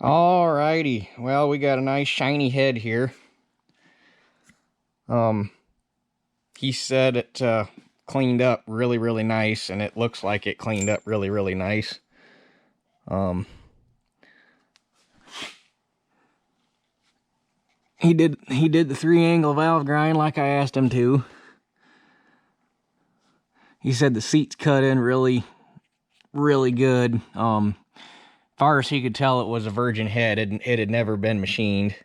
Alrighty, well, we got a nice shiny head here. He said it cleaned up really nice, and it looks like it cleaned up really nice. He did the 3-angle valve grind like I asked him to. He said the seats cut in really good. Far as he could tell, it was a virgin head. It had never been machined,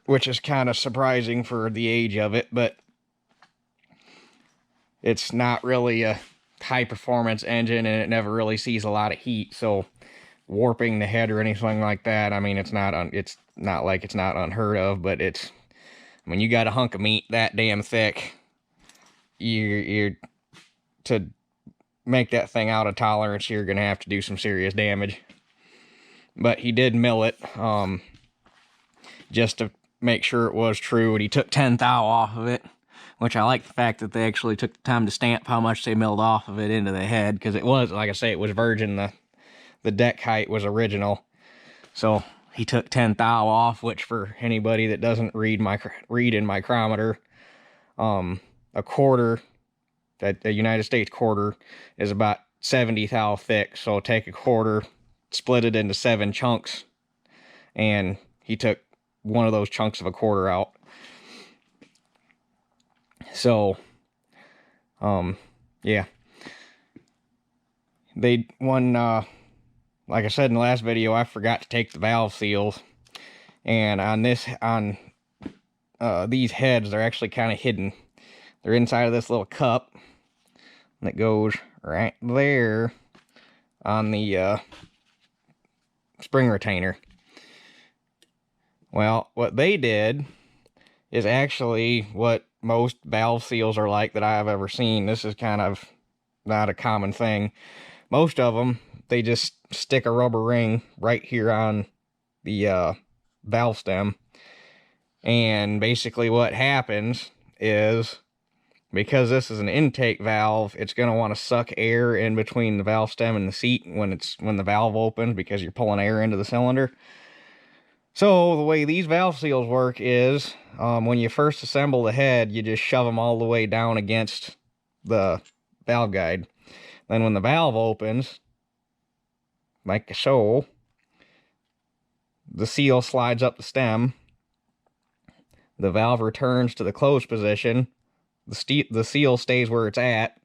which is kind of surprising for the age of it, but it's not really a high performance engine, and it never really sees a lot of heat, so warping the head or anything like that, I mean, it's not like it's not unheard of, but it's, when you got a hunk of meat that damn thick, you're to make that thing out of tolerance, you're gonna have to do some serious damage. But he did mill it, just to make sure it was true, and he took 10 thou off of it, which I like the fact that they actually took the time to stamp how much they milled off of it into the head, because it was, like I say, it was virgin. The deck height was original, so he took 10 thou off, which for anybody that doesn't read in micrometer, a quarter, a United States quarter, is about 70 thou thick. So take a quarter, split it into 7 chunks, and he took one of those chunks of a quarter out. So, yeah. Like I said in the last video, I forgot to take the valve seals, and on these heads, they're actually kind of hidden. They're inside of this little cup that goes right there on the spring retainer. Well, what they did is actually what most valve seals are like that I have ever seen. This is kind of not a common thing. Most of them, they just stick a rubber ring right here on the valve stem, and basically what happens is, because this is an intake valve, it's going to want to suck air in between the valve stem and the seat when the valve opens, because you're pulling air into the cylinder. So the way these valve seals work is, when you first assemble the head, you just shove them all the way down against the valve guide. Then when the valve opens, like so, the seal slides up the stem, the valve returns to the closed position, the seal stays where it's at,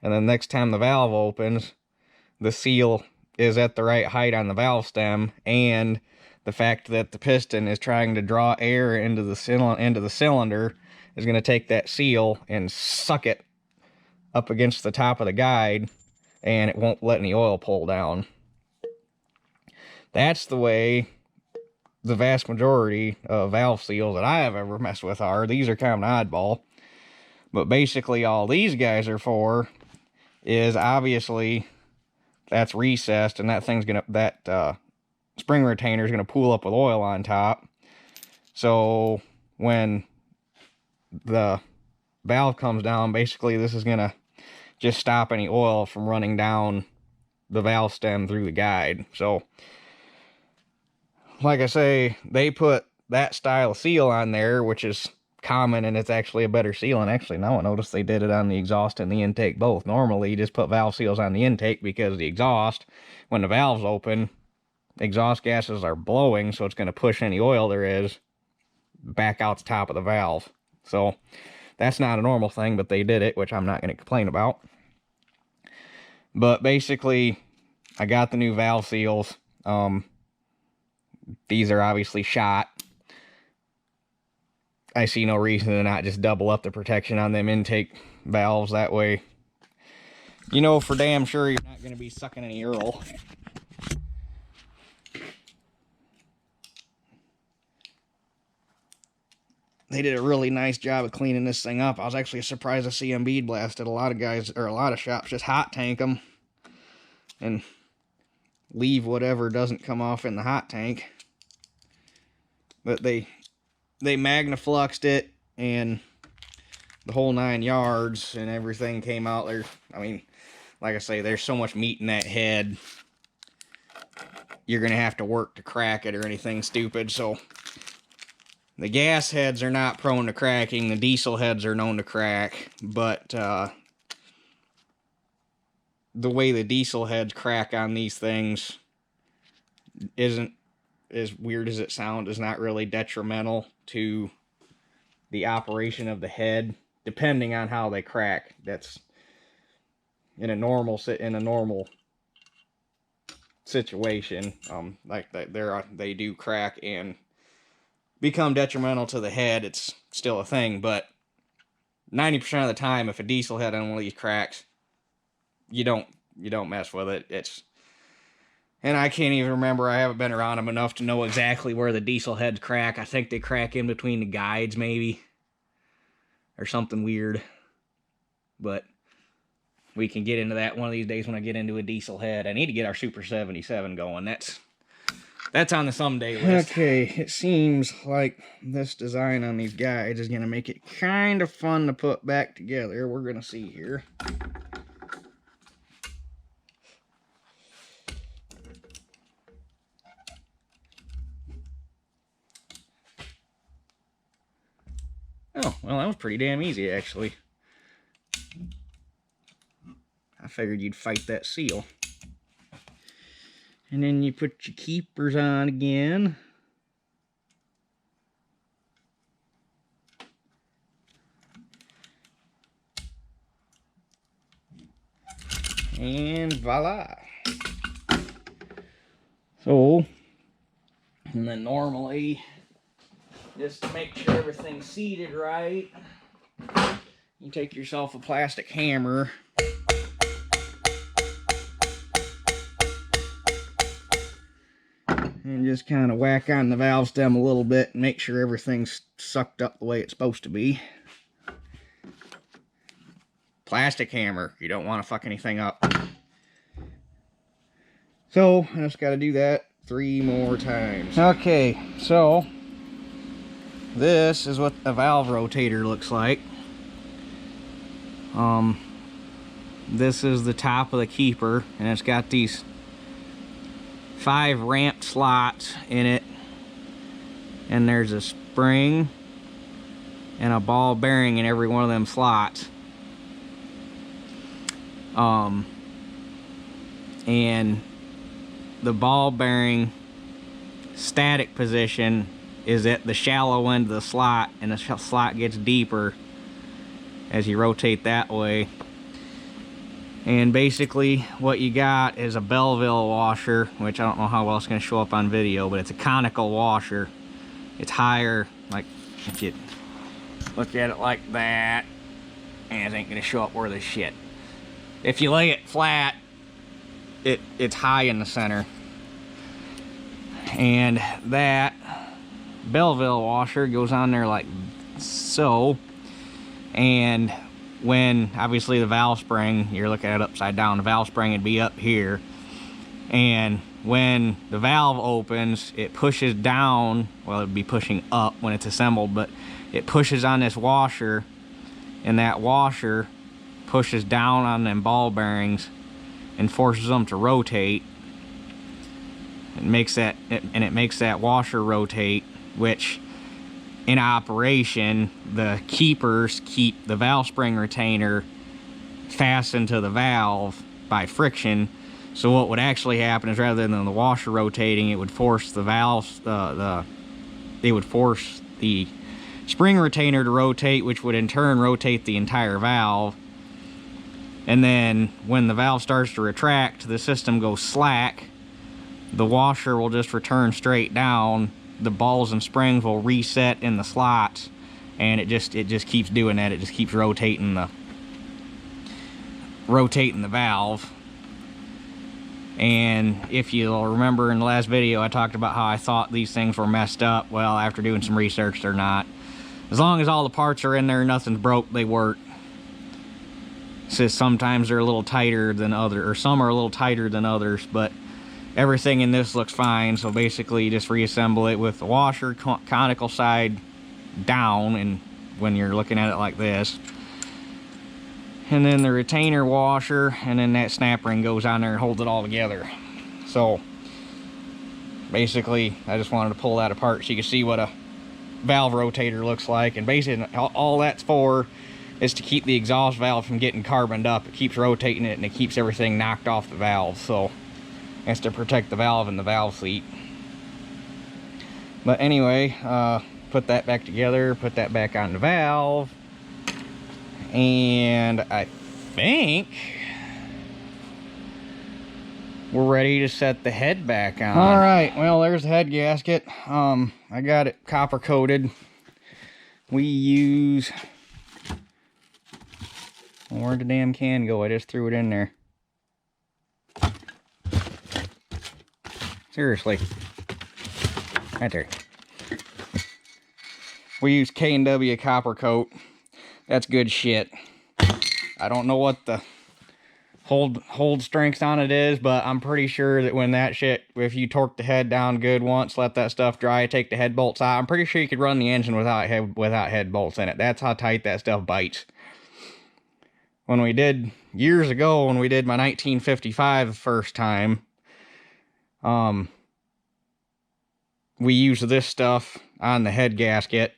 and then next time the valve opens, the seal is at the right height on the valve stem, and the fact that the piston is trying to draw air into the cylinder is going to take that seal and suck it up against the top of the guide, and it won't let any oil pull down. That's the way the vast majority of valve seals that I have ever messed with are. These are kind of an oddball. But basically all these guys are for is, obviously, that's recessed, and that spring retainer is going to pool up with oil on top. So when the valve comes down, basically this is going to just stop any oil from running down the valve stem through the guide. So, like I say, they put that style of seal on there, which is common, and it's actually a better seal. And actually, now I notice they did it on the exhaust and the intake both. Normally, you just put valve seals on the intake, because the exhaust, when the valve's open, exhaust gases are blowing, so it's going to push any oil there is back out the top of the valve. So that's not a normal thing, but they did it, which I'm not going to complain about. But basically, I got the new valve seals. These are obviously shot. I see no reason to not just double up the protection on them intake valves. That way, you know for damn sure you're not going to be sucking any oil. They did a really nice job of cleaning this thing up. I was actually surprised to see them bead blasted. A lot of shops just hot tank them and leave whatever doesn't come off in the hot tank. But they magnafluxed it, and the whole 9 yards, and everything came out there. I mean, like I say, there's so much meat in that head. you're gonna have to work to crack it or anything stupid. So the gas heads are not prone to cracking. The diesel heads are known to crack, but the way the diesel heads crack on these things isn't, as weird as it sounds, is not really detrimental to the operation of the head, depending on how they crack. That's in a normal situation, like that, they do crack and become detrimental to the head. It's still a thing, but 90% of the time, if a diesel head on one of these cracks, you don't mess with it. And I can't even remember. I haven't been around them enough to know exactly where the diesel heads crack. I think they crack in between the guides, maybe, or something weird. But we can get into that one of these days when I get into a diesel head. I need to get our Super 77 going. That's on the someday list. Okay, it seems like this design on these guides is going to make it kind of fun to put back together. We're going to see here. Oh, well, that was pretty damn easy, actually. I figured you'd fight that seal. And then you put your keepers on again. And voila. So, and then normally, just to make sure everything's seated right, you take yourself a plastic hammer and just kind of whack on the valve stem a little bit and make sure everything's sucked up the way it's supposed to be. Plastic hammer. You don't want to fuck anything up. So, I just got to do that 3 more times. Okay, so this is what a valve rotator looks like. This is the top of the keeper, and it's got these 5 ramped slots in it, and there's a spring and a ball bearing in every one of them slots. And the ball bearing static position is at the shallow end of the slot, and the slot gets deeper as you rotate that way. And basically what you got is a Belleville washer, which I don't know how well it's going to show up on video, but it's a conical washer. It's higher, like if you look at it like that, and it ain't going to show up worth a shit. If you lay it flat, it's high in the center. And that Belleville washer goes on there like so. And when obviously the valve spring, you're looking at it upside down, the valve spring would be up here. And when the valve opens, it pushes down, well, it'd be pushing up when it's assembled, but it pushes on this washer, and that washer pushes down on them ball bearings and forces them to rotate. It makes that washer rotate, which in operation, the keepers keep the valve spring retainer fastened to the valve by friction. So what would actually happen is, rather than the washer rotating, it would force the valves, it would force the spring retainer to rotate, which would in turn rotate the entire valve. And then when the valve starts to retract, the system goes slack. The washer will just return straight down. The balls and springs will reset in the slots, and it just keeps doing that. It just keeps rotating the valve. And if you'll remember in the last video, I talked about how I thought these things were messed up. Well, after doing some research, they're not. As long as all the parts are in there, nothing's broke, they work. So sometimes they're a little tighter than others, or some are a little tighter than others, but everything in this looks fine. So basically you just reassemble it with the washer conical side down, and when you're looking at it like this, and then the retainer washer, and then that snap ring goes on there and holds it all together. So basically, I just wanted to pull that apart so you can see what a valve rotator looks like. And basically, all that's for is to keep the exhaust valve from getting carboned up. It keeps rotating it, and it keeps everything knocked off the valve. So it's to protect the valve and the valve seat. But anyway, put that back together, put that back on the valve, and I think we're ready to set the head back on. All right, well, there's the head gasket. I got it copper coated. We use, where'd the damn can go? I just threw it in there. Seriously. Right there. We use K&W copper coat. That's good shit. I don't know what the hold strength on it is, but I'm pretty sure that when that shit, if you torque the head down good once, let that stuff dry, take the head bolts out, I'm pretty sure you could run the engine without head bolts in it. That's how tight that stuff bites. When we did, years ago, when we did my 1955 the first time, we used this stuff on the head gasket,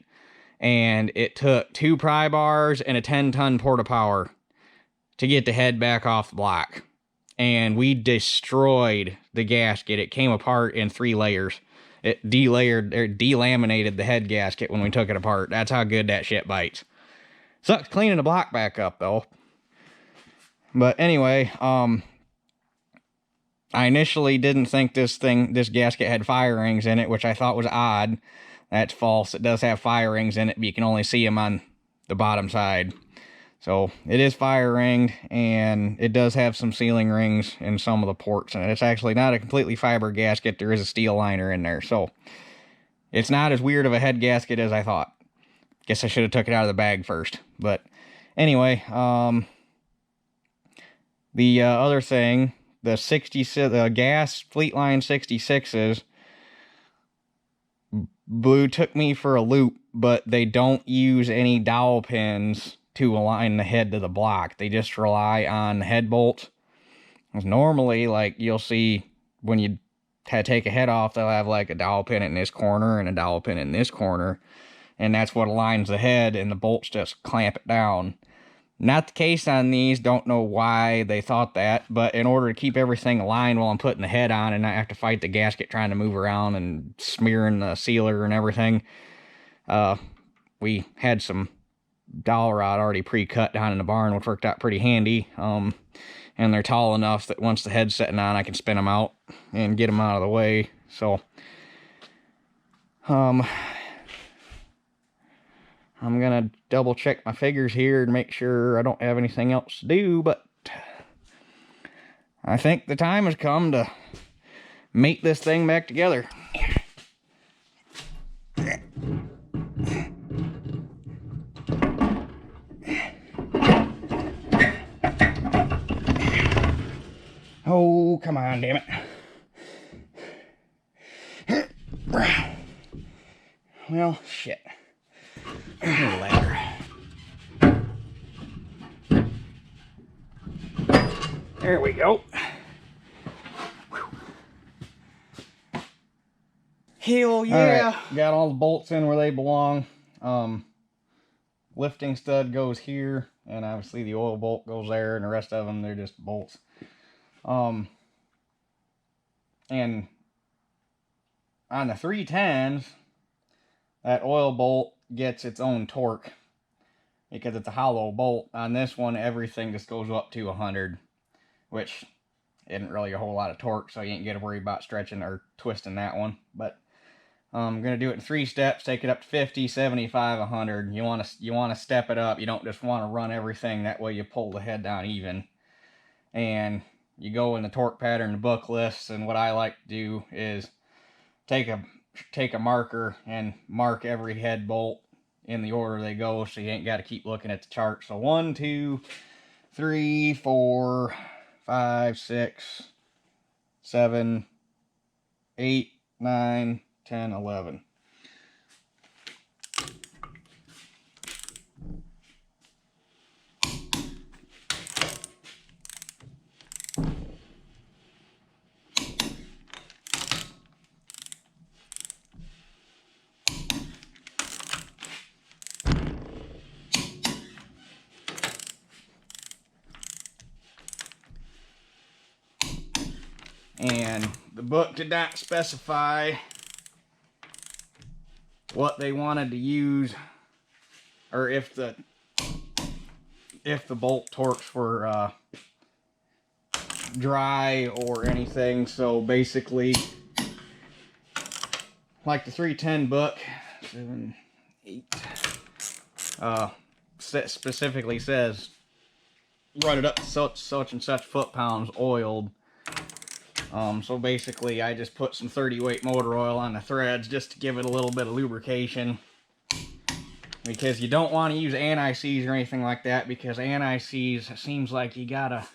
and it took 2 pry bars and a 10-ton porta power to get the head back off the block. And we destroyed the gasket. It came apart in 3 layers. It delaminated the head gasket when we took it apart. That's how good that shit bites. Sucks cleaning the block back up, though. But anyway, I initially didn't think this gasket had fire rings in it, which I thought was odd. That's false. It does have fire rings in it, but you can only see them on the bottom side. So it is fire ringed, and it does have some sealing rings in some of the ports. And it's actually not a completely fiber gasket. There is a steel liner in there. So it's not as weird of a head gasket as I thought. Guess I should have took it out of the bag first. But anyway, the other thing, the gas Fleetline 66s, Blue took me for a loop, but they don't use any dowel pins to align the head to the block. They just rely on head bolts. Normally, like, you'll see when you take a head off, they'll have like a dowel pin in this corner and a dowel pin in this corner, and that's what aligns the head, and the bolts just clamp it down. Not the case on these. Don't know why they thought that, but in order to keep everything aligned while I'm putting the head on and not have to fight the gasket trying to move around and smearing the sealer and everything, we had some dowel rod already pre-cut down in the barn, which worked out pretty handy. And they're tall enough that once the head's sitting on, I can spin them out and get them out of the way. So, I'm gonna double check my figures here to make sure I don't have anything else to do, but I think the time has come to mate this thing back together. Oh, come on, damn it. Well, shit. Ladder. There we go. Hell yeah. All right, got all the bolts in where they belong. Lifting stud goes here, and obviously the oil bolt goes there, and the rest of them, they're just bolts. And on the 310s, that oil bolt gets its own torque because it's a hollow bolt. On this one, everything just goes up to 100, which isn't really a whole lot of torque, so you ain't got to worry about stretching or twisting that one. But I'm going to do it in 3 steps, take it up to 50, 75, 100. You want to step it up. You don't just want to run everything. That way you pull the head down even. And you go in the torque pattern, the book lists, and what I like to do is take a marker and mark every head bolt in the order they go, so you ain't got to keep looking at the chart. So 1, 2, 3, 4, 5, 6, 7, 8, 9, 10, 11. And the book did not specify what they wanted to use, or if the bolt torques were dry or anything. So basically, like the 310 book, 7, 8, specifically says run it up to such and such foot-pounds oiled. So basically, I just put some 30 weight motor oil on the threads just to give it a little bit of lubrication. Because you don't want to use anti-seize or anything like that, because anti-seize seems like you gotta...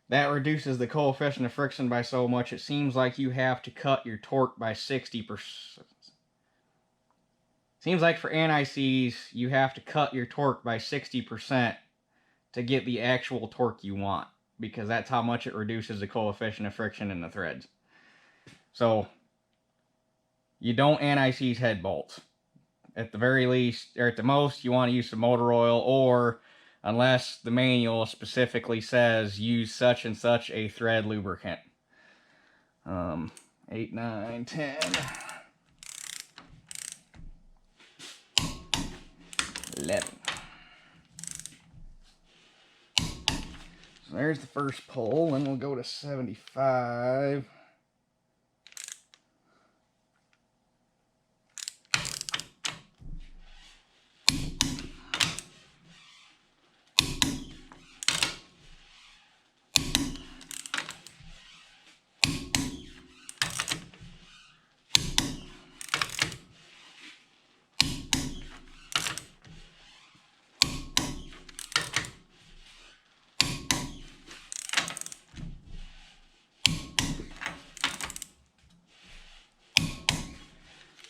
That reduces the coefficient of friction by so much, it seems like you have to cut your torque by 60%. Seems like for anti-seize, you have to cut your torque by 60% to get the actual torque you want, because that's how much it reduces the coefficient of friction in the threads. So, you don't anti-seize head bolts. At the very least, or at the most, you want to use some motor oil, or unless the manual specifically says use such and such a thread lubricant. 8, 9, 10, 11. So there's the first pull, and we'll go to 75.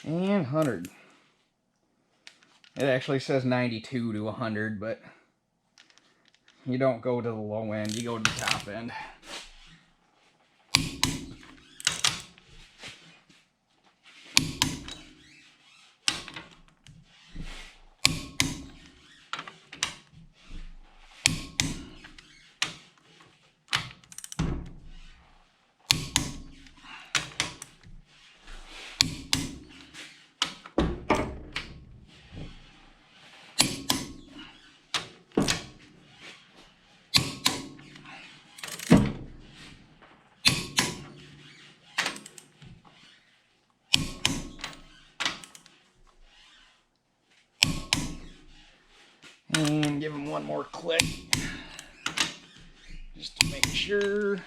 And 100. It actually says 92 to 100, but you don't go to the low end, you go to the top end. And give them one more click, just to make sure.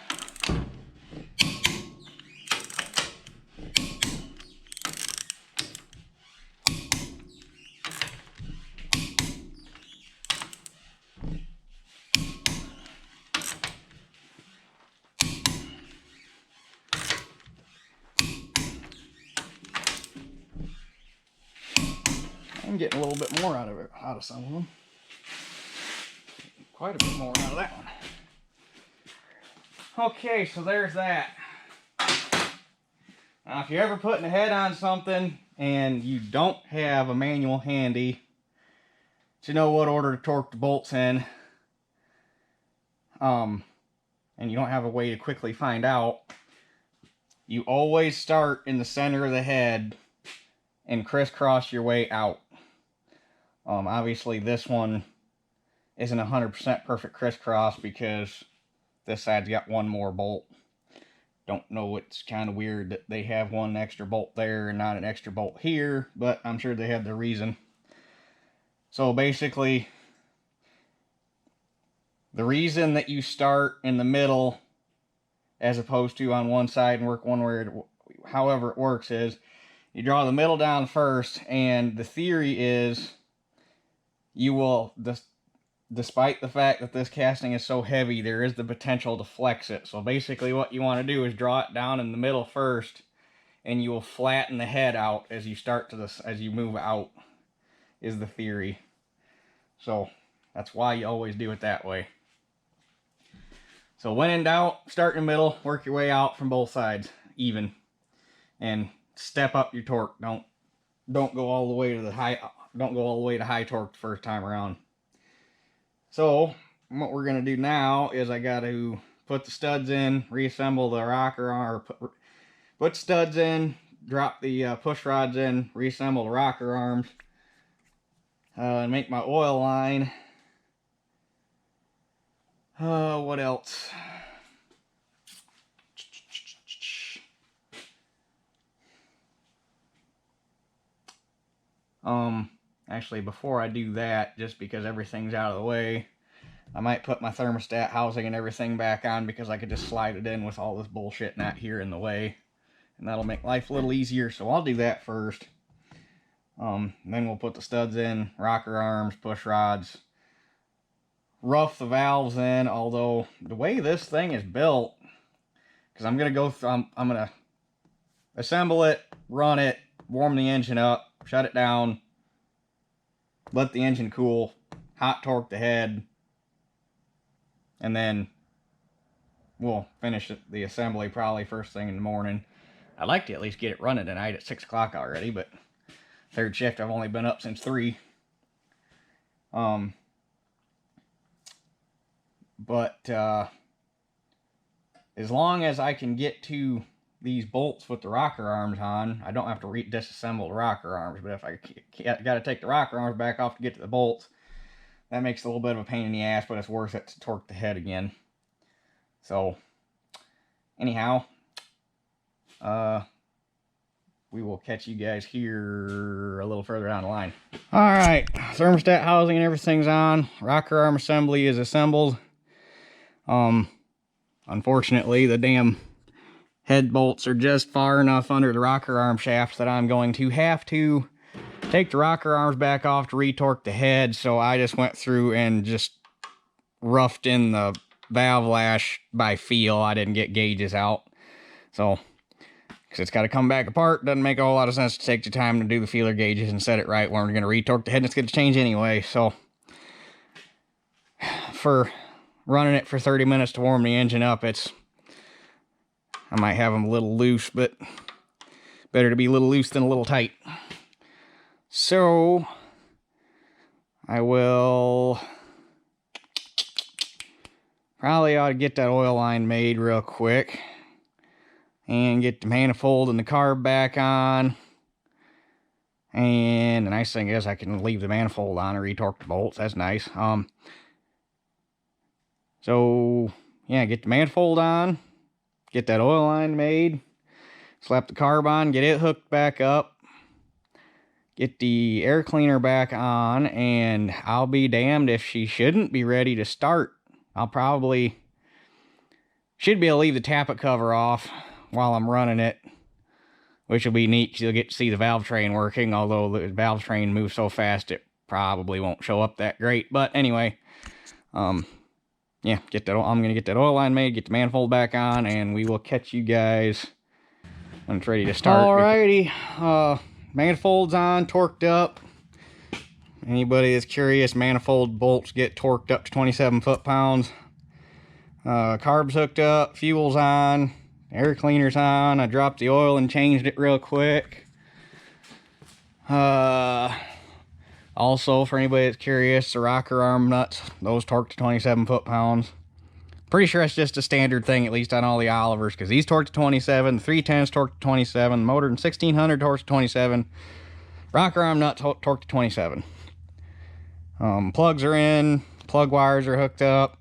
I'm getting a little bit more out of some of them. Quite a bit more out of that one. Okay, so there's that. Now, if you're ever putting a head on something and you don't have a manual handy to know what order to torque the bolts in, and you don't have a way to quickly find out, you always start in the center of the head and crisscross your way out. Obviously, this one isn't 100% perfect crisscross because this side's got one more bolt. Don't know, it's kind of weird that they have one extra bolt there and not an extra bolt here, but I'm sure they have their reason. So basically, the reason that you start in the middle as opposed to on one side and work one way, however it works, is you draw the middle down first, and the theory is you will, despite the fact that this casting is so heavy, there is the potential to flex it. So basically what you want to do is draw it down in the middle first, and you will flatten the head out as you start to this, as you move out, is the theory. So that's why you always do it that way. So when in doubt, start in the middle, work your way out from both sides, even, and step up your torque. Don't go all the way to the high. Don't go all the way to high torque the first time around. So what we're gonna do now is I got to put the studs in, reassemble the rocker arm, or put studs in, drop the push rods in, reassemble the rocker arms, and make my oil line. What else? Actually, before I do that, just because everything's out of the way, I might put my thermostat housing and everything back on, because I could just slide it in with all this bullshit not here in the way. And that'll make life a little easier, so I'll do that first. Then we'll put the studs in, rocker arms, push rods, rough the valves in, although the way this thing is built, because I'm going to go through, I'm going to assemble it, run it, warm the engine up, shut it down, let the engine cool, hot torque the head, and then we'll finish the assembly probably first thing in the morning. I'd like to at least get it running tonight at 6 o'clock already, but third shift, I've only been up since 3. But as long as I can get to these bolts with the rocker arms on, I don't have to disassemble the rocker arms. But if I got to take the rocker arms back off to get to the bolts, that makes a little bit of a pain in the ass, but it's worth it to torque the head again. So, anyhow, we will catch you guys here a little further down the line. Alright, thermostat housing and everything's on. Rocker arm assembly is assembled. Unfortunately, the damn head bolts are just far enough under the rocker arm shafts that I'm going to have to take the rocker arms back off to retorque the head. So I just went through and just roughed in the valve lash by feel. I didn't get gauges out. So, because it's got to come back apart, doesn't make a whole lot of sense to take the time to do the feeler gauges and set it right when we're going to retorque the head and it's going to change anyway. So, for running it for 30 minutes to warm the engine up, I might have them a little loose, but better to be a little loose than a little tight. So, I will probably ought to get that oil line made real quick and get the manifold and the carb back on. And the nice thing is I can leave the manifold on and retorque the bolts. That's nice. So, yeah, get the manifold on, get that oil line made, slap the carb on, get it hooked back up, get the air cleaner back on, and I'll be damned if she shouldn't be ready to start. I'll probably should be able to leave the tappet cover off while I'm running it, which will be neat because you'll get to see the valve train working, although the valve train moves so fast it probably won't show up that great. But anyway, yeah, I'm going to get that oil line made, get the manifold back on, and we will catch you guys when it's ready to start. Alrighty, manifold's on, torqued up. Anybody that's curious, manifold bolts get torqued up to 27 foot-pounds. Carb's hooked up, fuel's on, air cleaner's on. I dropped the oil and changed it real quick. Also, for anybody that's curious, the rocker arm nuts, those torque to 27 foot-pounds. Pretty sure that's just a standard thing, at least on all the Olivers, because these torque to 27, the 310's torque to 27, the motor in 1600 torque to 27, rocker arm nut torque to 27. Plugs are in, plug wires are hooked up,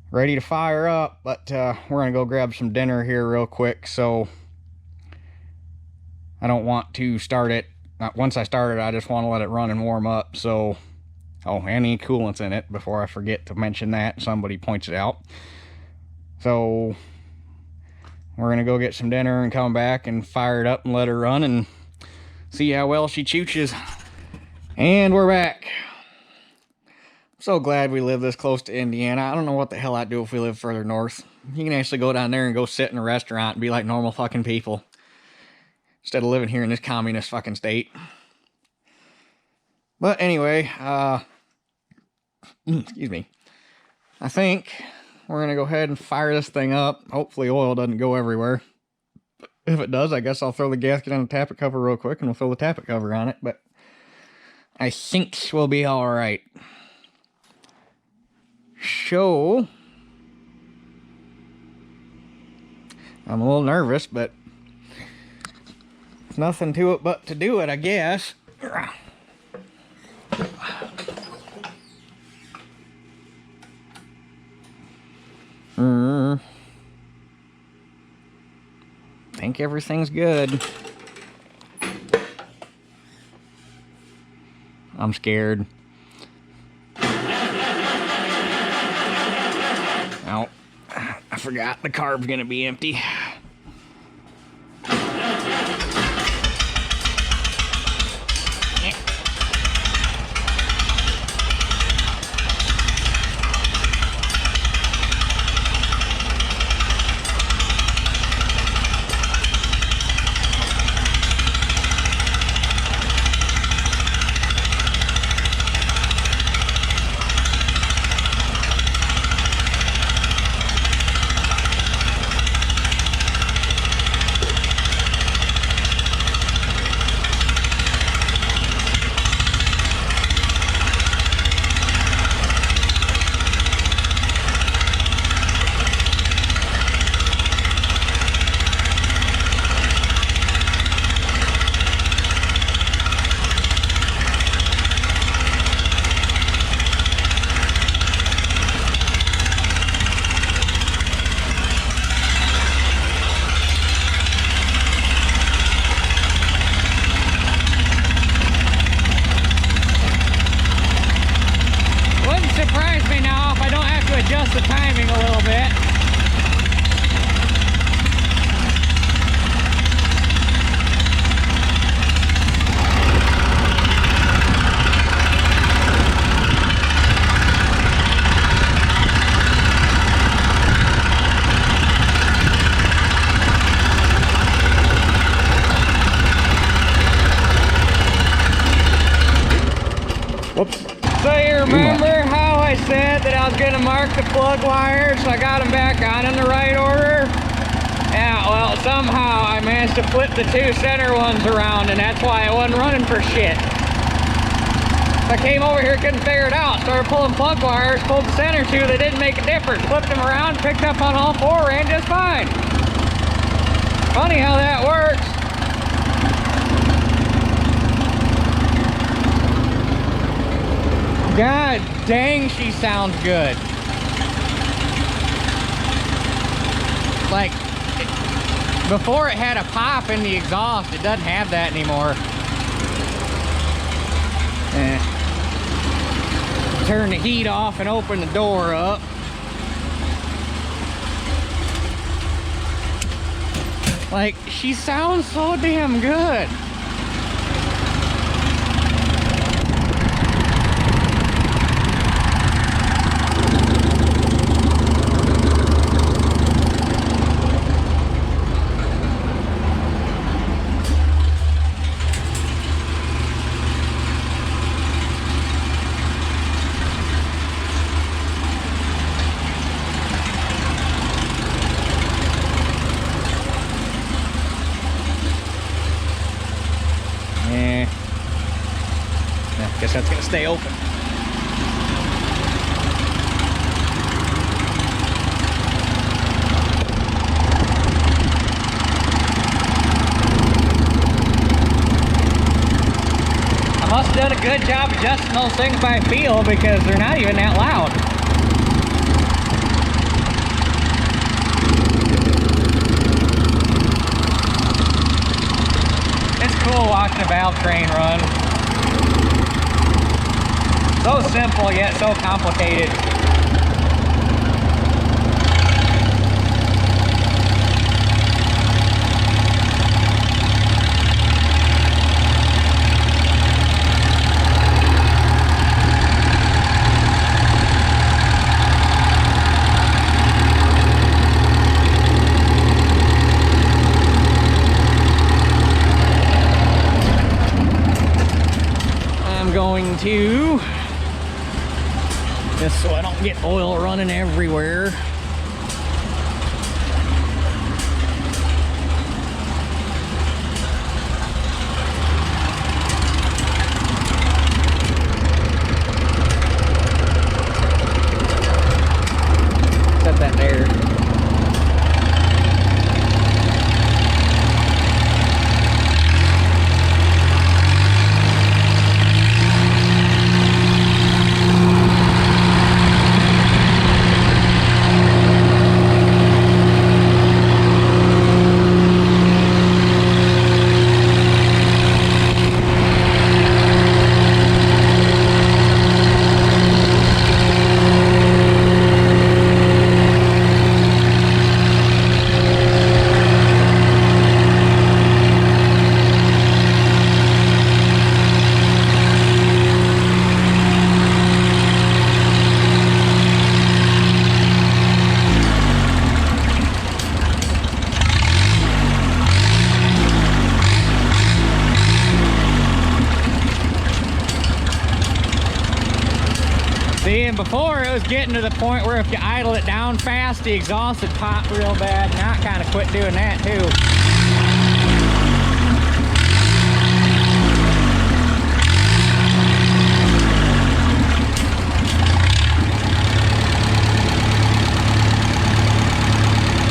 ready to fire up, but we're going to go grab some dinner here real quick, so I don't want to start it. Once I start it, I just want to let it run and warm up. So, oh, and any coolants in it before I forget to mention that. Somebody points it out. So, we're going to go get some dinner and come back and fire it up and let her run and see how well she chooches. And we're back. I'm so glad we live this close to Indiana. I don't know what the hell I'd do if we lived further north. You can actually go down there and go sit in a restaurant and be like normal fucking people, instead of living here in this communist fucking state. But anyway, excuse me. I think we're going to go ahead and fire this thing up. Hopefully oil doesn't go everywhere. If it does, I guess I'll throw the gasket on the tappet cover real quick and we'll throw the tappet cover on it. But I think we'll be alright. So, I'm a little nervous, but there's nothing to it but to do it, I guess. Think everything's good. I'm scared. Oh, I forgot the carb's gonna be empty. Adjust the timing a little bit. Whoops. So you remember how I said that I was going to mark the plug wires, so I got them back on in the right order? Yeah, well, somehow I managed to flip the two center ones around, and that's why I wasn't running for shit. So I came over here, couldn't figure it out. Started pulling plug wires, pulled the center two, they didn't make a difference. Flipped them around, picked up on all four, ran just fine. Funny how that works. God dang, she sounds good. Like, before it had a pop in the exhaust, it doesn't have that anymore. Turn the heat off and open the door up. Like, she sounds so damn good. Guess that's gonna stay open. I must have done a good job adjusting those things by feel because they're not even that loud. It's cool watching a valve train run. So simple yet so complicated. I'm going to, just so I don't get oil running everywhere. Set that there. See, and before it was getting to the point where if you idle it down fast, the exhaust would pop real bad. Now I kind of quit doing that too.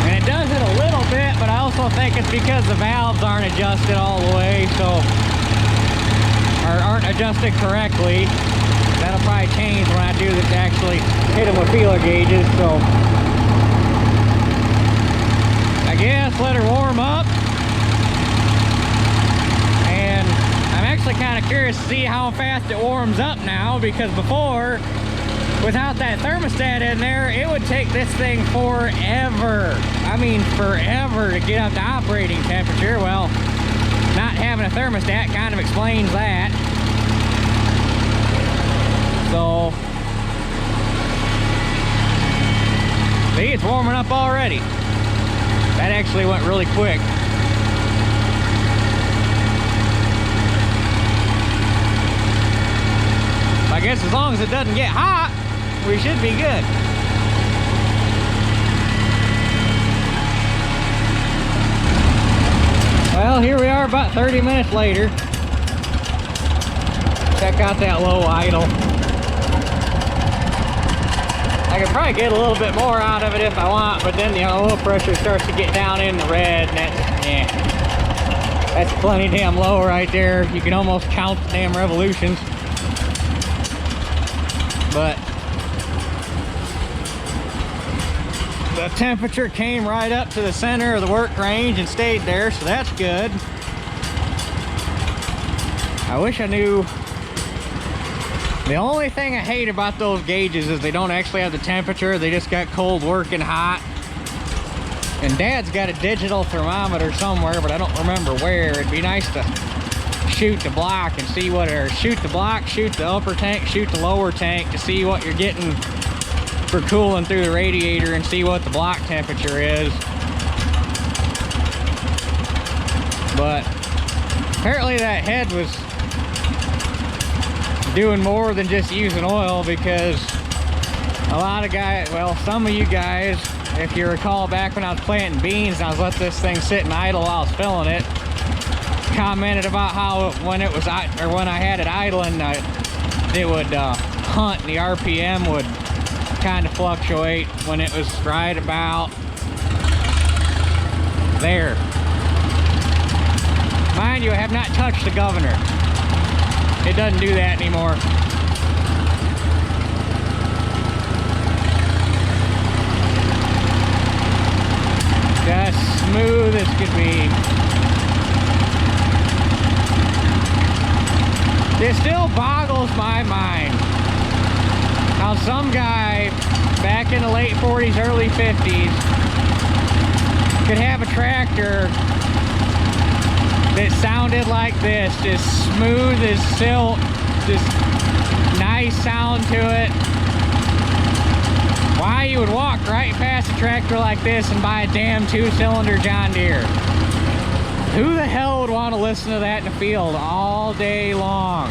And it does it a little bit, but I also think it's because the valves aren't adjusted all the way, so, or aren't adjusted correctly. That'll probably change when I do this, actually hit them with feeler gauges, so I guess let her warm up. And I'm actually kind of curious to see how fast it warms up now, because before, without that thermostat in there, it would take this thing forever. I mean forever to get up to operating temperature. Well, not having a thermostat kind of explains that. So, see, it's warming up already. That actually went really quick. I guess as long as it doesn't get hot, we should be good. Well, here we are about 30 minutes later. Check out that low idle. I could probably get a little bit more out of it if I want, but then the oil pressure starts to get down in the red, and that's, yeah. That's plenty damn low right there. You can almost count the damn revolutions. But the temperature came right up to the center of the work range and stayed there, so that's good. I wish I knew. The only thing I hate about those gauges is they don't actually have the temperature. They just got cold working hot. And Dad's got a digital thermometer somewhere, but I don't remember where. It'd be nice to shoot the block and see what, or shoot the block, shoot the upper tank, shoot the lower tank to see what you're getting for cooling through the radiator and see what the block temperature is. But apparently that head was doing more than just using oil, because a lot of guys, well, some of you guys, if you recall back when I was planting beans and I was letting this thing sit and idle while I was filling it, commented about how when it was, or when I had it idling, it would hunt, and the RPM would kind of fluctuate when it was right about there. Mind you, I have not touched the governor. It doesn't do that anymore. Just smooth as could be. It still boggles my mind how some guy back in the late 40s, early 50s could have a tractor that sounded like this, just smooth as silk, just nice sound to it. Why you would walk right past a tractor like this and buy a damn 2-cylinder John Deere? Who the hell would want to listen to that in the field all day long?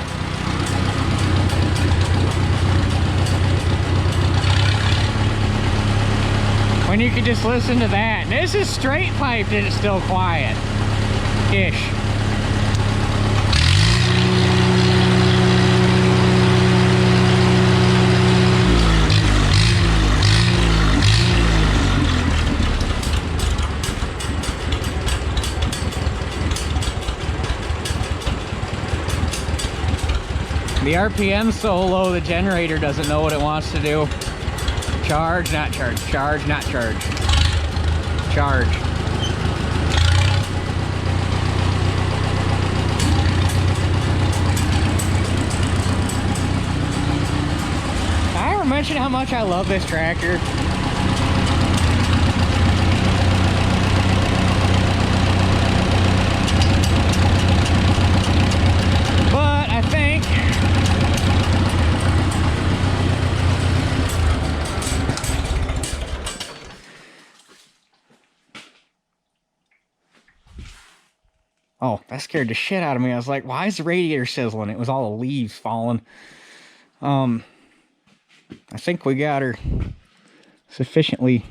When you could just listen to that. And this is straight piped and it's still quiet-ish. The RPM's so low the generator doesn't know what it wants to do. Charge, not charge. Charge, not charge. Charge. Did I ever mention how much I love this tractor? But I think oh, that scared the shit out of me. I was like, why is the radiator sizzling? It was all the leaves falling. I think we got her sufficiently,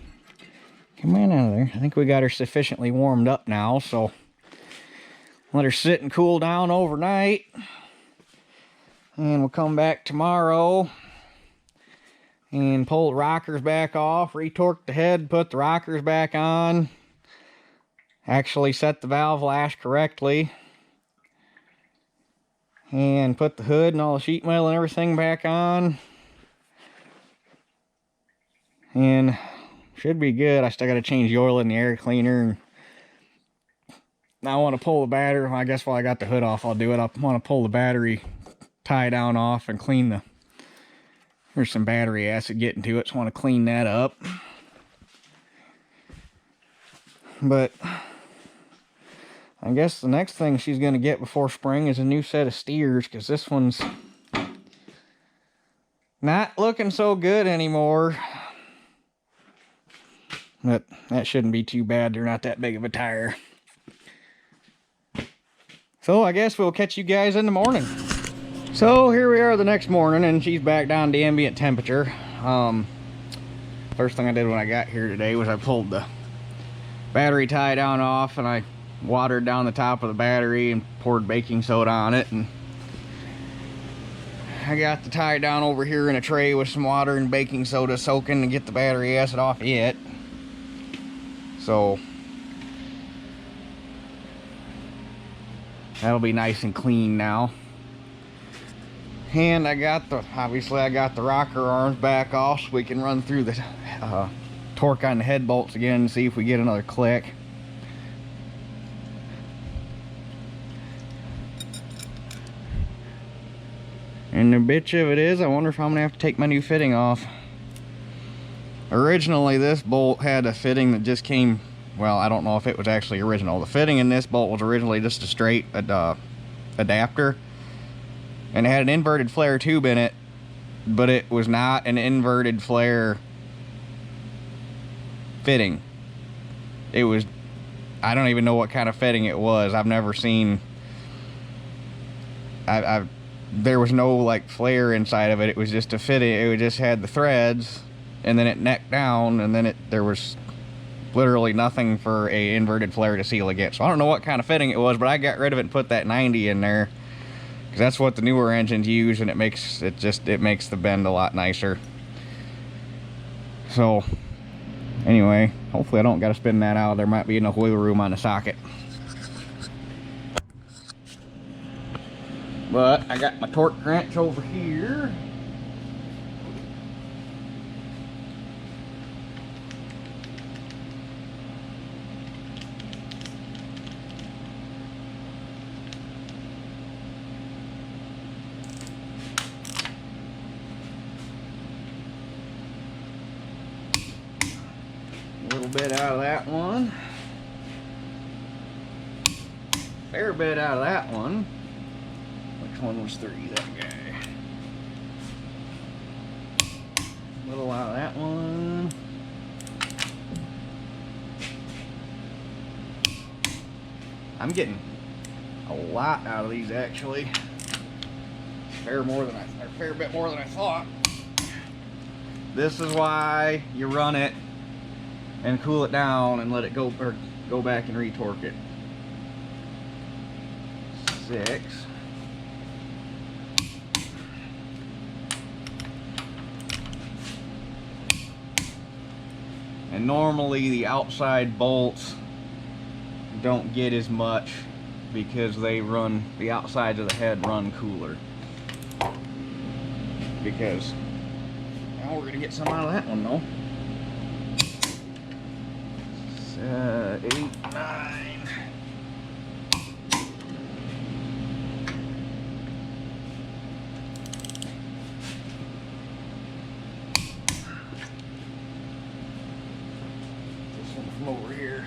come on out of there. I think we got her sufficiently warmed up now, so let her sit and cool down overnight. And we'll come back tomorrow and pull the rockers back off, retorque the head, put the rockers back on, actually set the valve lash correctly, and put the hood and all the sheet metal and everything back on. And should be good. I still got to change the oil in the air cleaner. Now I want to pull the battery. I guess while I got the hood off, I'll do it. I want to pull the battery tie down off and clean the, there's some battery acid getting to it, so I want to clean that up. But I guess the next thing she's going to get before spring is a new set of steers, because this one's not looking so good anymore. But that shouldn't be too bad. They're not that big of a tire. So I guess we'll catch you guys in the morning. So here we are the next morning, and she's back down to ambient temperature. First thing I did when I got here today was I pulled the battery tie down off, and I watered down the top of the battery and poured baking soda on it, and I got the tie down over here in a tray with some water and baking soda soaking to get the battery acid off it. So that'll be nice and clean now. And I got the, obviously I got the rocker arms back off so we can run through the torque on the head bolts again and see if we get another click. And the bitch of it is, I wonder if I'm gonna have to take my new fitting off. Originally this bolt had a fitting that just came, well, I don't know if it was actually original. The fitting in this bolt was originally just a straight adapter, and it had an inverted flare tube in it, but it was not an inverted flare fitting. It was, I don't even know what kind of fitting it was. I've never seen, there was no like flare inside of it. It was just a fitting. It just had the threads, and then it necked down, and then there was literally nothing for a inverted flare to seal against. So I don't know what kind of fitting it was, but I got rid of it and put that 90 in there, because that's what the newer engines use, and it makes the bend a lot nicer. So anyway, hopefully I don't got to spin that out. There might be enough wiggle room on the socket. But I got my torque wrench over here. A little bit out of that one. Fair bit out of that one. Which one was 3? That guy. A little out of that one. I'm getting a lot out of these actually. Fair bit more than I thought. This is why you run it and cool it down and let it go, or go back and retorque it. 6. And normally the outside bolts don't get as much because they run, the outsides of the head run cooler. Because now we're gonna get some out of that one though. 8, 9. This one from over here.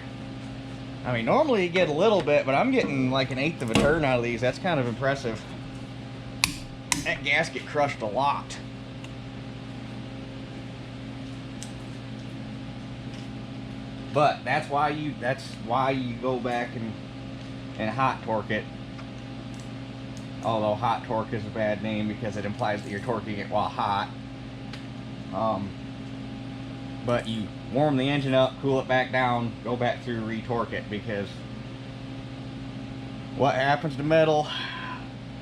I mean, normally you get a little bit, but I'm getting like 1/8 of a turn out of these. That's kind of impressive. That gasket crushed a lot. But that's why you go back and hot torque it. Although hot torque is a bad name because it implies that you're torquing it while hot. But you warm the engine up, cool it back down, go back through, retorque it, because what happens to metal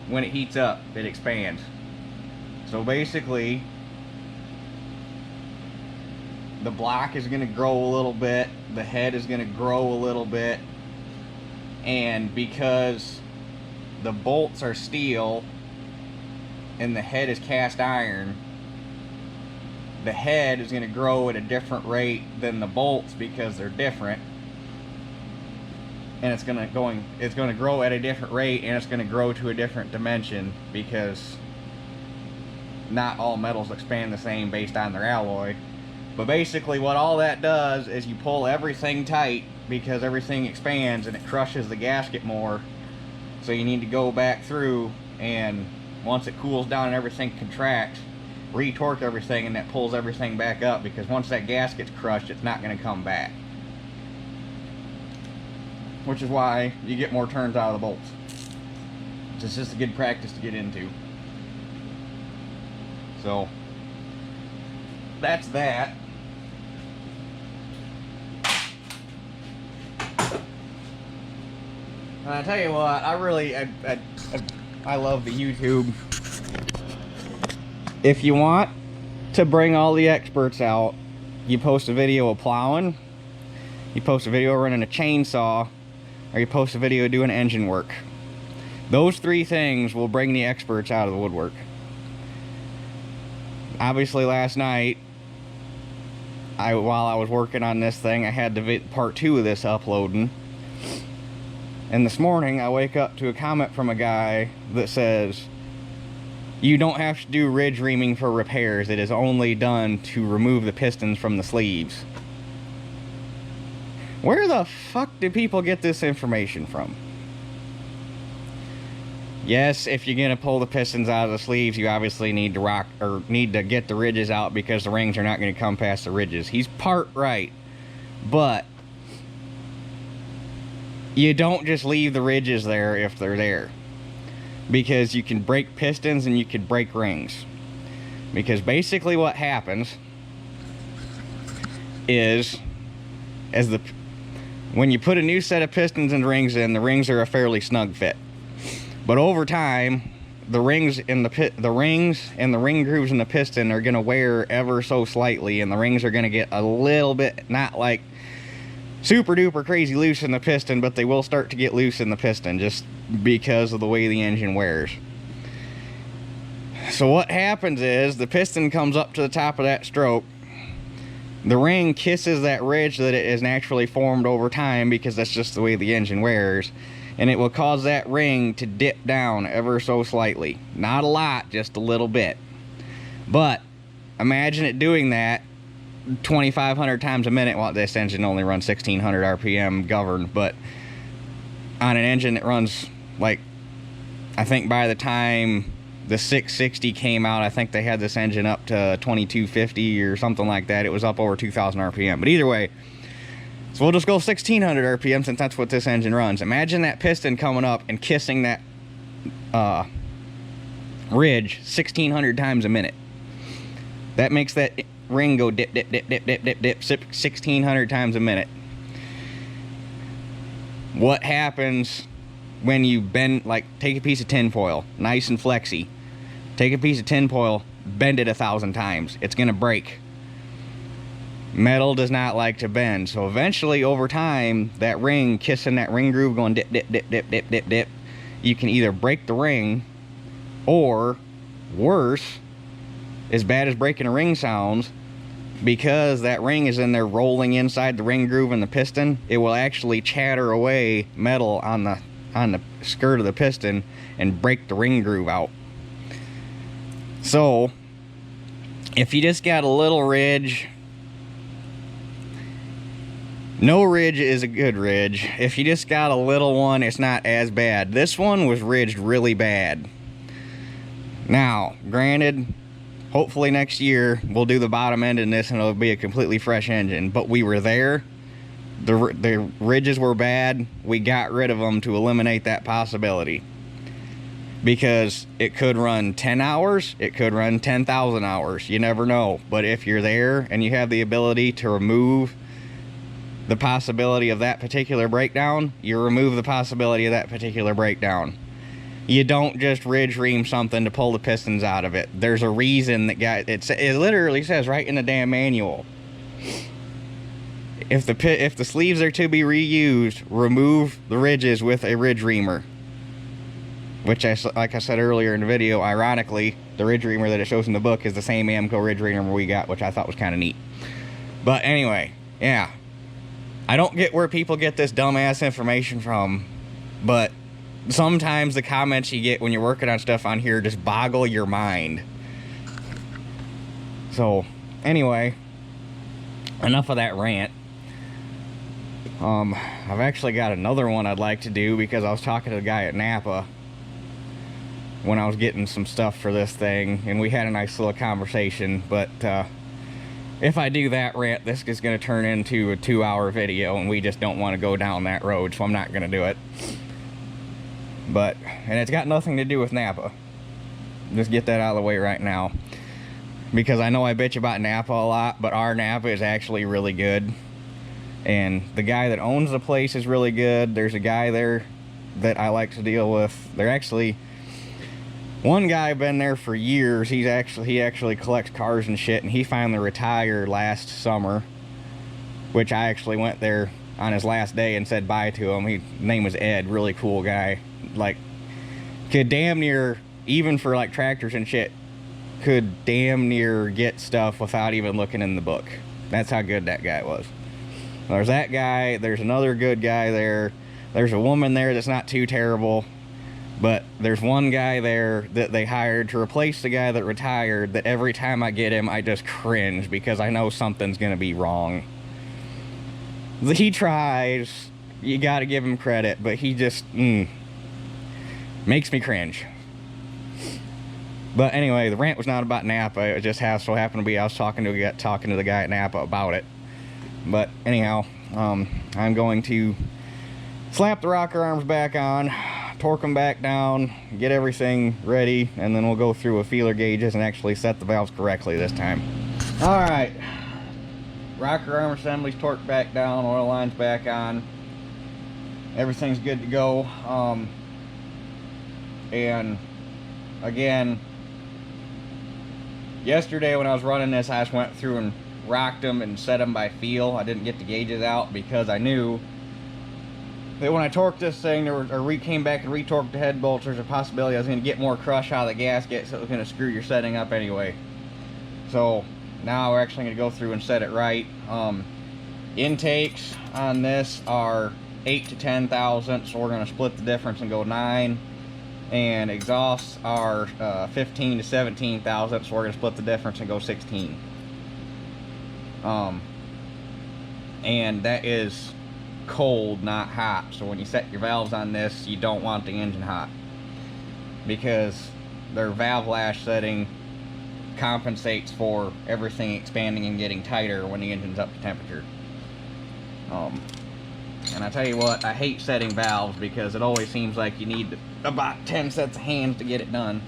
when it heats up? It expands. So basically, the block is going to grow a little bit, the head is going to grow a little bit, and because the bolts are steel and the head is cast iron, the head is going to grow at a different rate than the bolts because they're different, and it's going to grow at a different rate, and it's going to grow to a different dimension, because not all metals expand the same based on their alloy. But basically what all that does is you pull everything tight, because everything expands and it crushes the gasket more. So you need to go back through, and once it cools down and everything contracts, retorque everything, and that pulls everything back up, because once that gasket's crushed, it's not going to come back. Which is why you get more turns out of the bolts. It's just a good practice to get into. So that's that. And I tell you what, I love the YouTube. If you want to bring all the experts out, you post a video of plowing, you post a video running a chainsaw, or you post a video doing engine work. Those three things will bring the experts out of the woodwork. Obviously last night, while I was working on this thing, I had part 2 of this uploading. And this morning, I wake up to a comment from a guy that says, you don't have to do ridge reaming for repairs. It is only done to remove the pistons from the sleeves. Where the fuck do people get this information from? Yes, if you're gonna pull the pistons out of the sleeves, you obviously need to get the ridges out, because the rings are not gonna come past the ridges. He's part right, but you don't just leave the ridges there if they're there, because you can break pistons and you can break rings. Because basically what happens is, when you put a new set of pistons and rings in, the rings are a fairly snug fit. But over time, the rings and the ring grooves in the piston are going to wear ever so slightly, and the rings are going to get a little bit, not like super duper crazy loose in the piston, but they will start to get loose in the piston just because of the way the engine wears. So what happens is, the piston comes up to the top of that stroke, the ring kisses that ridge that it has naturally formed over time, because that's just the way the engine wears, and it will cause that ring to dip down ever so slightly. Not a lot, just a little bit. But imagine it doing that 2,500 times a minute. Well, this engine only runs 1,600 RPM governed, but on an engine that runs, like, I think by the time the 660 came out, I think they had this engine up to 2,250 or something like that. It was up over 2,000 RPM. But either way, so we'll just go 1,600 RPM, since that's what this engine runs. Imagine that piston coming up and kissing that ridge 1,600 times a minute. That makes that ring go dip, dip, dip, dip, dip, dip, dip 1,600 times a minute. What happens when you bend, like, take a piece of tin foil, nice and flexy, take a piece of tin foil, bend it 1,000 times, it's gonna break. Metal does not like to bend, so eventually over time, that ring, kissing that ring groove, going dip, dip, dip, dip, dip, dip, dip, you can either break the ring, or worse, as bad as breaking a ring sounds, because that ring is in there rolling inside the ring groove and the piston, it will actually chatter away metal on the skirt of the piston and break the ring groove out. So if you just got a little ridge, no ridge is a good ridge. If you just got a little one, it's not as bad. This one was ridged really bad. Now, granted, hopefully next year we'll do the bottom end in this and it'll be a completely fresh engine, but we were there. The ridges were bad. We got rid of them to eliminate that possibility. because it could run 10 hours, it could run 10,000 hours. You never know. But if you're there and you have the ability to remove the possibility of that particular breakdown, you remove the possibility of that particular breakdown. You don't just ridge ream something to pull the pistons out of it. There's a reason that it literally says right in the damn manual. If the sleeves are to be reused, remove the ridges with a ridge reamer. Which, like I said earlier in the video, ironically, the ridge reamer that it shows in the book is the same Amco ridge reamer we got, which I thought was kind of neat. But anyway, yeah. I don't get where people get this dumbass information from, but sometimes the comments you get when you're working on stuff on here just boggle your mind. So, anyway, enough of that rant. I've actually got another one I'd like to do because I was talking to the guy at Napa when I was getting some stuff for this thing, and we had a nice little conversation, but if I do that rant, this is going to turn into a 2-hour video, and we just don't want to go down that road, so I'm not going to do it. But, and it's got nothing to do with Napa. Just get that out of the way right now. Because I know I bitch about Napa a lot, but our Napa is actually really good. And the guy that owns the place is really good. There's a guy there that I like to deal with. They're actually... One guy been there for years. He actually collects cars and shit, and he finally retired last summer, which I actually went there on his last day and said bye to him. His name was Ed, really cool guy. Like, could damn near, even for like tractors and shit, could damn near get stuff without even looking in the book. That's how good that guy was. There's that guy. There's another good guy there. There's a woman there that's not too terrible. But there's one guy there that they hired to replace the guy that retired that every time I get him, I just cringe because I know something's going to be wrong. He tries. You got to give him credit, but he just makes me cringe. But anyway, the rant was not about Napa. It just so happened to be I was talking to the guy at Napa about it. But anyhow, I'm going to slap the rocker arms back on, torque them back down, get everything ready, and then we'll go through with feeler gauges and actually set the valves correctly this time. Alright, rocker arm assembly's torqued back down, oil line's back on, everything's good to go. And again, yesterday when I was running this, I just went through and rocked them and set them by feel. I didn't get the gauges out because I knew that when I torqued this thing, came back and retorqued the head bolts, there's a possibility I was going to get more crush out of the gasket, so it was going to screw your setting up anyway. So now we're actually going to go through and set it right. Intakes on this are 8 to 10 thousandths, so we're going to split the difference and go 9. And exhausts are 15 to 17 thousandths, so we're going to split the difference and go 16. And that is cold, not hot. So when you set your valves on this, you don't want the engine hot, because their valve lash setting compensates for everything expanding and getting tighter when the engine's up to temperature. And I tell you what, I hate setting valves because it always seems like you need about 10 sets of hands to get it done.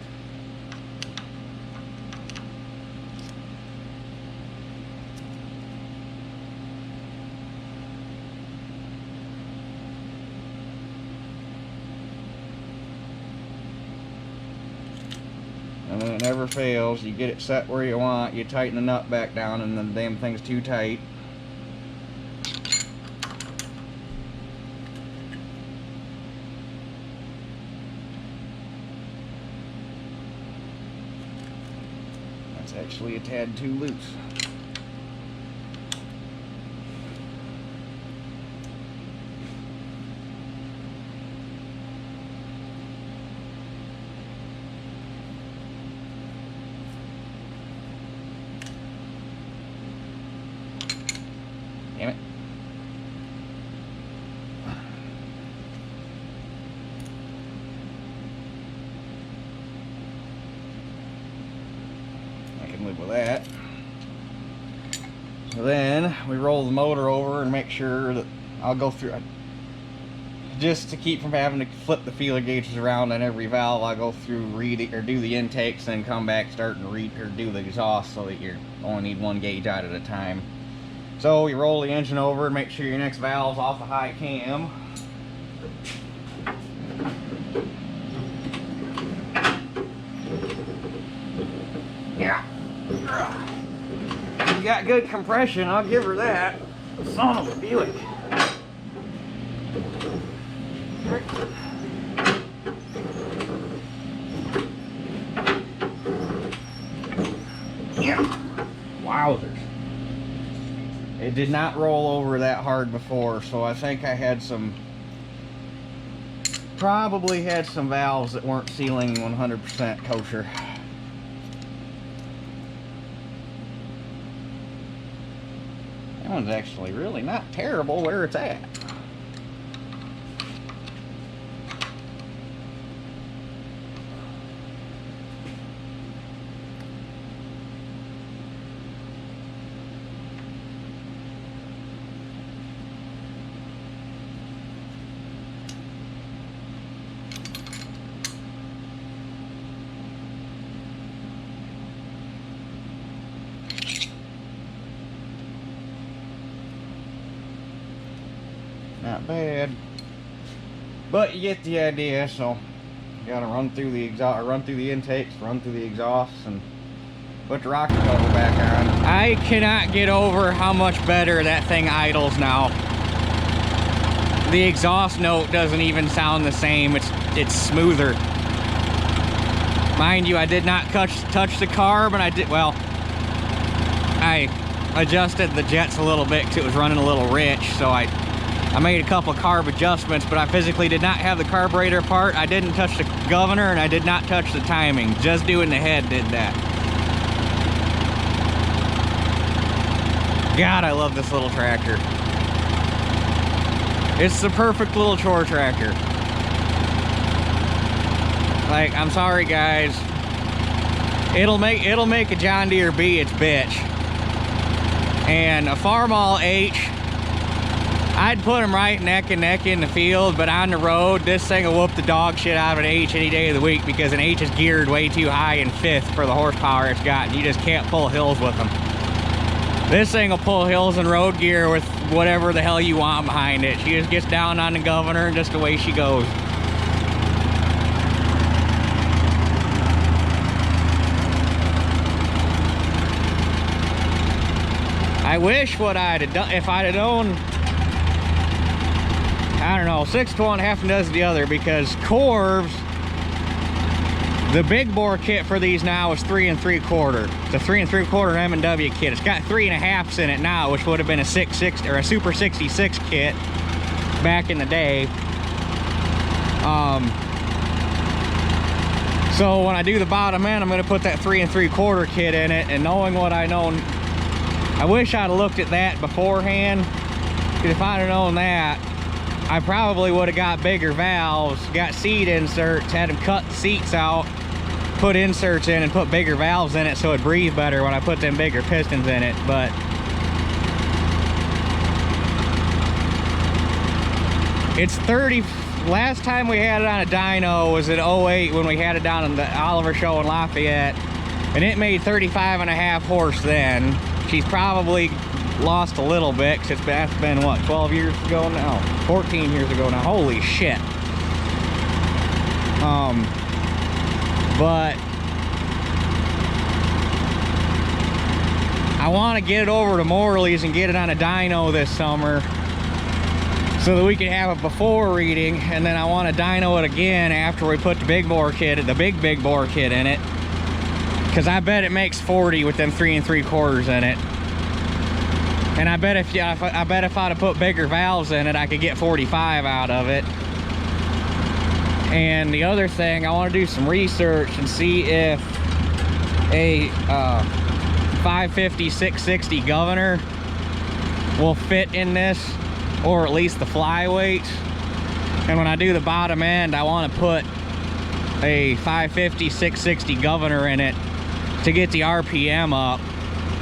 And then it never fails. You get it set where you want, you tighten the nut back down, and the damn thing's too tight. That's actually a tad too loose. Damn it. I can live with that. So then we roll the motor over and make sure that I'll go through. just to keep from having to flip the feeler gauges around on every valve, I go through read it or do the intakes, then come back, start and read or do the exhaust, so that you only need one gauge out at a time. So you roll the engine over and make sure your next valve's off the high cam. Yeah. You got good compression, I'll give her that. Son of a Buick. Yeah. Wowzers. It did not roll over that hard before, so I think I had probably had some valves that weren't sealing 100% kosher. That one's actually really not terrible where it's at. Not bad, but you get the idea. So you gotta run through the exhaust, run through the intakes, run through the exhausts, and put the rocker cover back on. I cannot get over how much better that thing idles now. The exhaust note doesn't even sound the same. It's smoother. Mind you, I did not touch the carb, and I adjusted the jets a little bit because it was running a little rich, so I made a couple carb adjustments, but I physically did not have the carburetor part. I didn't touch the governor, and I did not touch the timing. Just doing the head did that. God, I love this little tractor. It's the perfect little chore tractor. Like, I'm sorry guys, it'll make a John Deere B its bitch. And a Farmall H, I'd put them right neck and neck in the field, but on the road, this thing will whoop the dog shit out of an H any day of the week, because an H is geared way too high in fifth for the horsepower it's got, and you just can't pull hills with them. This thing will pull hills in road gear with whatever the hell you want behind it. She just gets down on the governor and just away she goes. I wish what I'd have done, if I'd have known, I don't know, 6 to 1, half a dozen the other, because Corv's, the big bore kit for these now is 3 3/4. It's a 3 3/4 M&W kit. It's got 3 1/2s in it now, which would have been a 660 or a Super 66 kit back in the day. So when I do the bottom end, I'm going to put that 3 3/4 kit in it, and knowing what I know, I wish I'd have looked at that beforehand, because if I'd have known that, I probably would have got bigger valves, got seat inserts, had them cut the seats out, put inserts in, and put bigger valves in it so it'd breathe better when I put them bigger pistons in it. But it's 30. Last time we had it on a dyno was in 08 when we had it down in the Oliver Show in Lafayette, and it made 35.5 horse then. She's probably lost a little bit, because that's been what, 12 years ago now, 14 years ago now. Holy shit. But I want to get it over to Morley's and get it on a dyno this summer, so that we can have a before reading, and then I want to dyno it again after we put the big bore kit, the big bore kit in it, because I bet it makes 40 with them 3 3/4 in it. And I bet if I'd have put bigger valves in it, I could get 45 out of it. And the other thing, I want to do some research and see if a 550 660 governor will fit in this, or at least the flyweight. And when I do the bottom end, I want to put a 550 660 governor in it to get the RPM up,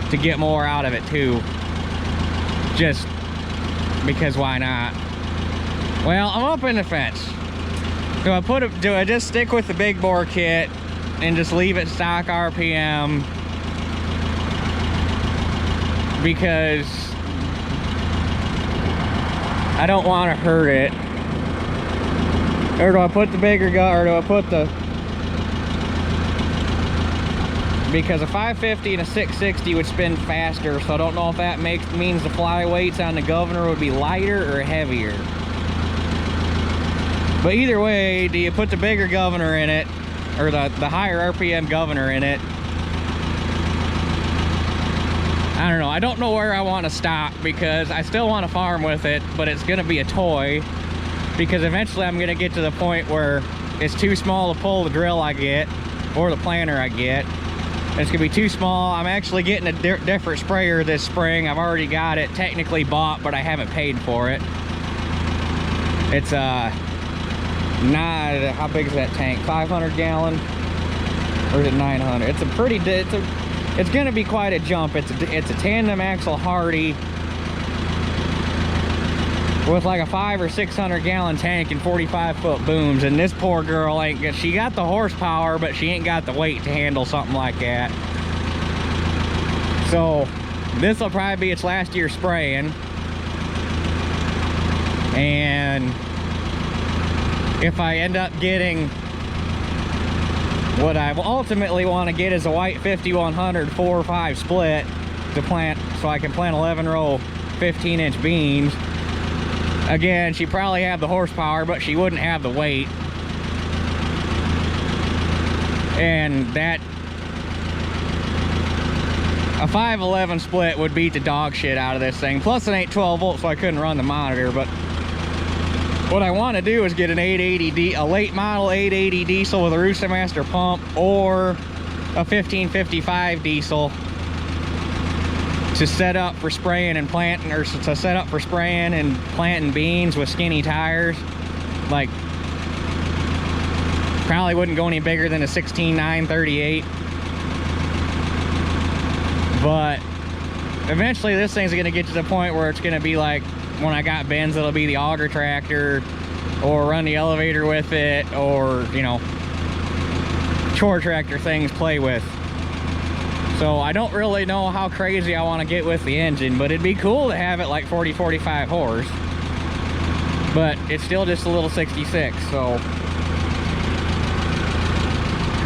to get more out of it too. Just because why not? Well, I'm up in the fence. Do I just stick with the big bore kit and just leave it stock RPM? Because I don't want to hurt it. Or do I put the bigger gun, or do I put the... Because a 550 and a 660 would spin faster, so I don't know if that means the flyweights on the governor would be lighter or heavier. But either way, do you put the bigger governor in it, or the higher RPM governor in it? I don't know. I don't know where I want to stop, because I still want to farm with it, but it's going to be a toy, because eventually I'm going to get to the point where it's too small to pull the drill I get, or the planter I get. It's going to be too small. I'm actually getting a different sprayer this spring. I've already got it technically bought, but I haven't paid for it. It's not, how big is that tank? 500 gallon? Or is it 900? It's a pretty, it's gonna be quite a jump. It's a tandem axle Hardy with like a 500 or 600 gallon tank and 45-foot booms. And this poor girl she got the horsepower, but she ain't got the weight to handle something like that. So this will probably be its last year spraying. And if I end up getting what I ultimately want to get is a white 5100 4 or 5 split to plant, so I can plant 11 row 15-inch beans. Again, she probably have the horsepower, but she wouldn't have the weight. And that a 511 split would beat the dog shit out of this thing. Plus it ain't 12 volts, so I couldn't run the monitor. But what I want to do is get an 880 a late model 880 diesel with a Rooster Master pump, or a 1555 diesel to set up for spraying and planting, or to set up for spraying and planting beans with skinny tires. Like, probably wouldn't go any bigger than a 16.938. But eventually this thing's gonna get to the point where it's gonna be like, when I got bins, it'll be the auger tractor, or run the elevator with it, or, you know, chore tractor things play with. So I don't really know how crazy I want to get with the engine, but it'd be cool to have it like 40-45 horse. But it's still just a little 66, so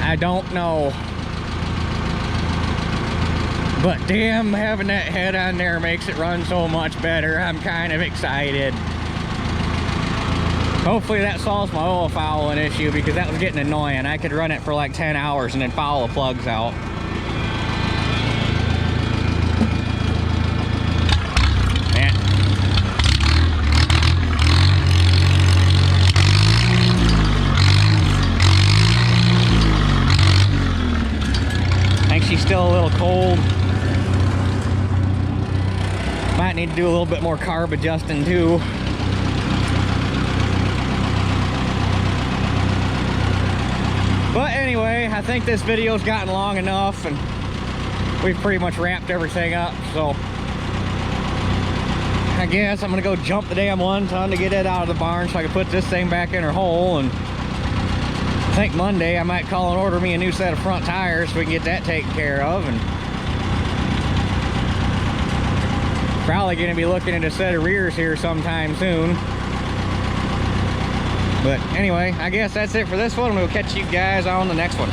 I don't know. But damn, having that head on there makes it run so much better. I'm kind of excited. Hopefully that solves my oil fouling issue, because that was getting annoying. I could run it for like 10 hours and then foul the plugs out. I think she's still a little cold. Might need to do a little bit more carb adjusting too. But anyway, I think this video's gotten long enough, and we've pretty much wrapped everything up. So I guess I'm gonna go jump the damn 1 ton to get it out of the barn so I can put this thing back in her hole. And I think Monday I might call and order me a new set of front tires so we can get that taken care of. And probably gonna be looking at a set of rears here sometime soon. But anyway, I guess that's it for this one. We'll catch you guys on the next one.